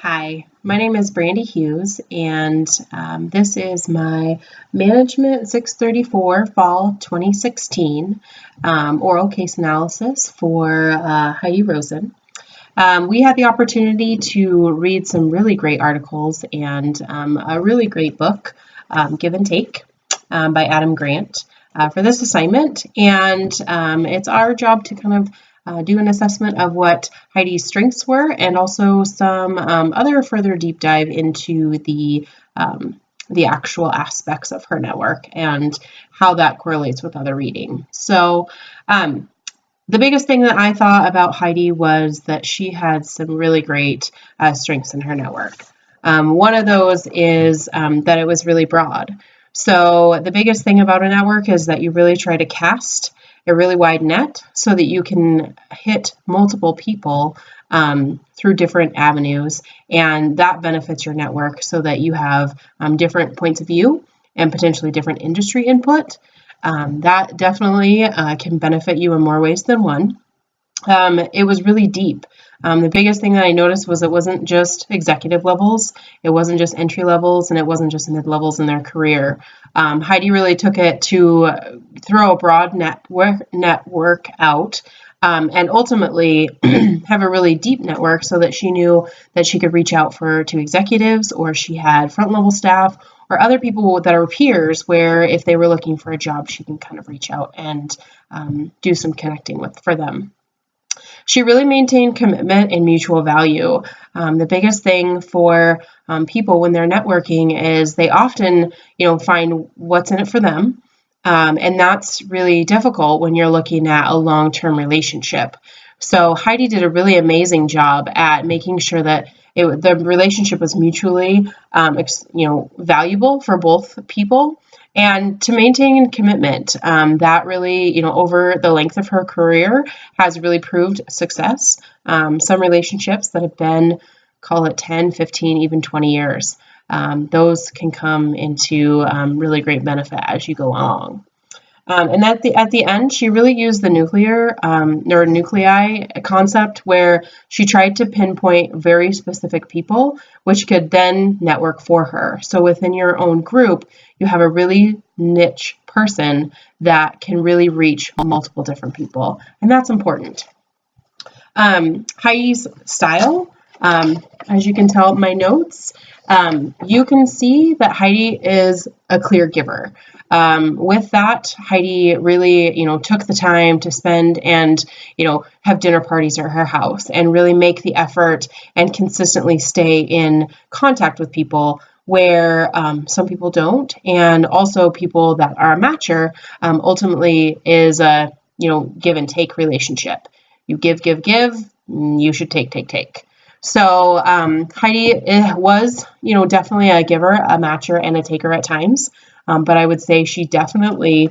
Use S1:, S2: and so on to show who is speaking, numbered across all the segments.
S1: Hi, my name is Brandy Hughes, and this is my Management 634 Fall 2016 oral case analysis for Heidi Rozen. We had the opportunity to read some really great articles and a really great book, Give and Take, by Adam Grant for this assignment, and it's our job to kind of do an assessment of what Heidi's strengths were and also some other further deep dive into the actual aspects of her network and how that correlates with other reading. So the biggest thing that I thought about Heidi was that she had some really great strengths in her network. One of those is that it was really broad. So the biggest thing about a network is that you really try to cast a really wide net so that you can hit multiple people through different avenues, and that benefits your network so that you have different points of view and potentially different industry input. That definitely can benefit you in more ways than one. It was really deep. The biggest thing that I noticed was it wasn't just executive levels, it wasn't just entry levels, and it wasn't just mid levels in their career. Heidi really took it to throw a broad network out and ultimately have a really deep network so that she knew that she could reach out to executives, or she had front level staff or other people that are peers where if they were looking for a job, she can kind of reach out and do some connecting for them. She really maintained commitment and mutual value. The biggest thing for people when they're networking is they often, find what's in it for them. And that's really difficult when you're looking at a long-term relationship. So Heidi did a really amazing job at making sure that the relationship was mutually, valuable for both people. And to maintain commitment, that really, over the length of her career has really proved success. Some relationships that have been, call it 10, 15, even 20 years, those can come into really great benefit as you go along. And at the end, she really used the nuclei concept where she tried to pinpoint very specific people, which could then network for her. So within your own group, you have a really niche person that can really reach multiple different people, and that's important. Heidi's style, as you can tell in my notes, you can see that Heidi is a clear giver. With that, Heidi really, took the time to spend and, have dinner parties at her house and really make the effort and consistently stay in contact with people where some people don't. And also people that are a matcher ultimately is a, give and take relationship. You give, you should take. So Heidi was, definitely a giver, a matcher, and a taker at times. But I would say she definitely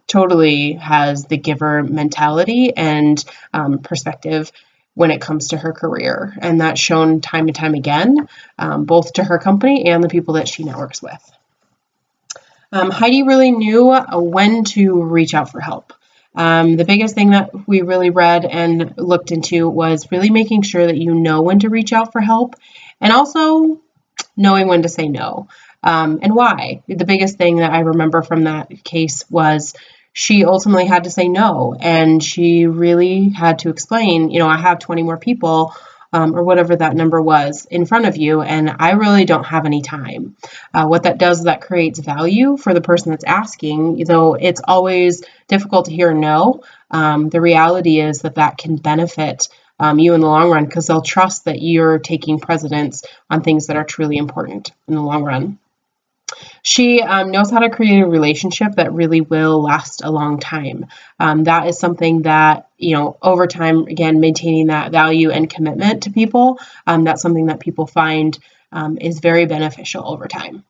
S1: totally has the giver mentality and perspective when it comes to her career. And that's shown time and time again, both to her company and the people that she networks with. Heidi really knew when to reach out for help. The biggest thing that we really read and looked into was really making sure that you know when to reach out for help and also knowing when to say no. And why. The biggest thing that I remember from that case was she ultimately had to say no, and she really had to explain, I have 20 more people or whatever that number was in front of you, and I really don't have any time. What that does is that creates value for the person that's asking, though it's always difficult to hear no. The reality is that can benefit you in the long run because they'll trust that you're taking precedence on things that are truly important in the long run. She knows how to create a relationship that really will last a long time. That is something that, over time, again, maintaining that value and commitment to people, that's something that people find is very beneficial over time.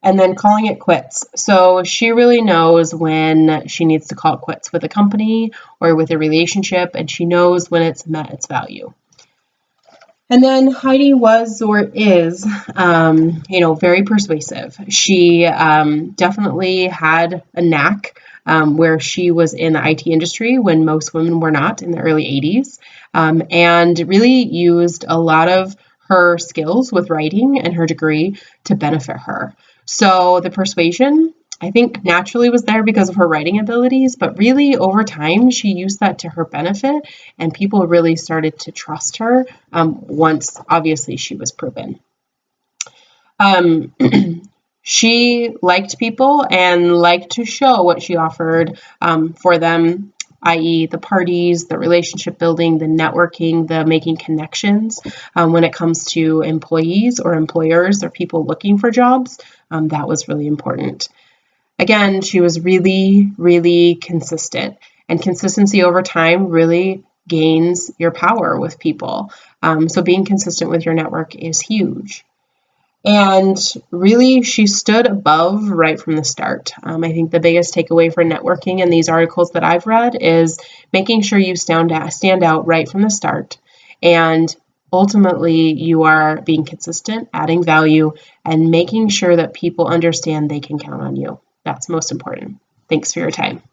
S1: And then calling it quits. So she really knows when she needs to call it quits with a company or with a relationship, and she knows when it's met its value. And then Heidi was or is, very persuasive. She definitely had a knack where she was in the IT industry when most women were not in the early 80s, and really used a lot of her skills with writing and her degree to benefit her. So the persuasion, I think, naturally was there because of her writing abilities, but really over time, she used that to her benefit, and people really started to trust her once, obviously, she was proven. She liked people and liked to show what she offered for them, i.e. the parties, the relationship building, the networking, the making connections when it comes to employees or employers or people looking for jobs. That was really important. Again, she was really, really consistent, and consistency over time really gains your power with people. So being consistent with your network is huge. And really, she stood above right from the start. I think the biggest takeaway for networking in these articles that I've read is making sure you stand out right from the start. And ultimately, you are being consistent, adding value, and making sure that people understand they can count on you. That's most important. Thanks for your time.